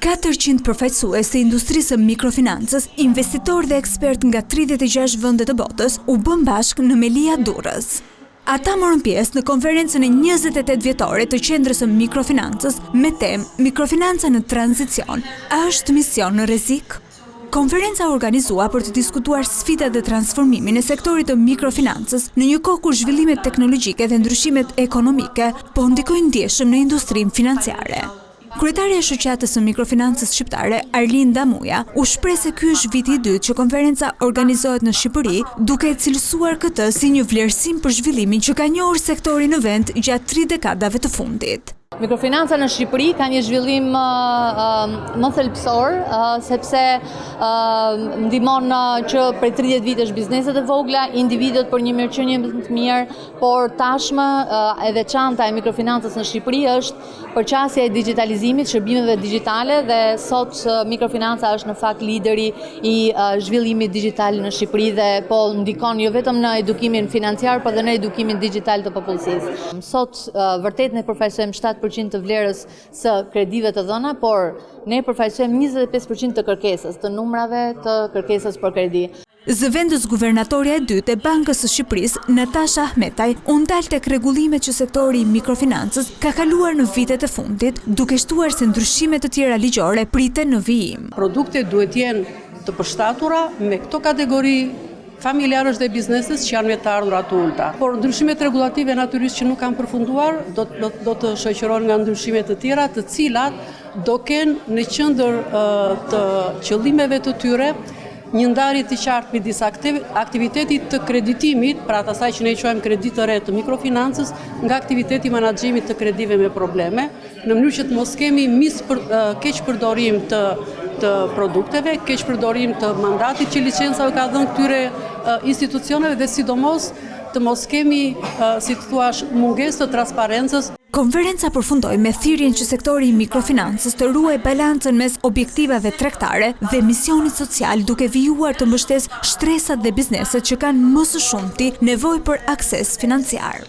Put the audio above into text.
400 përfaqësues të industrisë së mikrofinancës, investitor dhe ekspert nga 36 vende të botës u bën bashkë në Melia Durrës. Ata morën pjesë në konferencën e 28 vjetore të Qendrës së Mikrofinancës me temë Mikrofinanca në tranzicion, a është mision në rrezik? Konferenca organizua për të diskutuar sfidat dhe transformimin e sektorit të mikrofinancës në një kohë kur zhvillimet teknologjike dhe ndryshimet ekonomike po ndikojnë ndjeshëm në industrinë financiare. Kryetaria e Shoqatës së Mikrofinancës Shqiptare, Arlin Damuja, u shpreh se ky është viti i dytë që konferenca organizohet në Shqipëri, duke e cilësuar këtë si një vlerësim për zhvillimin që ka njohur sektori në vend gjatë 3 dekadave të fundit. Mikrofinanca në Shqipëri ka një zhvillim më thelbësor, sepse ndihmon që prej 30 vitesh bizneset e vogla, individët për një mirëqenie më të mirë, por tashmë e veçanta e mikrofinancës në Shqipëri është përqasja e digitalizimit, shërbimeve digjitale dhe sot mikrofinanca është në fakt lideri i zhvillimit digital në Shqipëri dhe po ndikon jo vetëm në edukimin financiar, por edhe në edukimin digital të popullsisë. Sot vërtet ne përfaqësojmë 7% të vlerës së kredive të dhëna, por ne përfaqësojmë 25% të kërkesës, të numrave të kërkesës për kredi. Zëvendës guvernatorja e dytë e Bankës së Shqipërisë, Natasha Ahmetaj, u ndal tek rregullimet që sektori i mikrofinancës ka kaluar në vitet e fundit, duke shtuar se ndryshime të tjera ligjore priten në vijim. Produktet duhet jenë të përshtatura me këto kategori familjarësh dhe bizneses që janë me të ardhurat të ulta. Por ndryshimet regulative natyrisht që nuk kanë përfunduar, do të shoqërohen nga ndryshime të tjera, të cilat do kenë në qendër të qëllimeve të tyre një ndarje të qartë midis aktivitetit të kreditimit, pra të asaj që ne quajmë kredit të re të mikrofinancës, nga aktiviteti menaxhimit të kredive me probleme, në mënyrë që të mos kemi keq përdorim të produkteve, keq përdorim të mandatit që licencave ka dhënë këtyre institucioneve dhe sidomos të mos kemi, si të thuash, mungesë të transparencës. Konferenca përfundoi me thirrjen që sektori i mikrofinancës të ruajë balancën mes objektivave tregtare dhe misionit social, duke vijuar të mbështesë shtresat dhe bizneset që kanë më së shumti nevojë për akses financiar.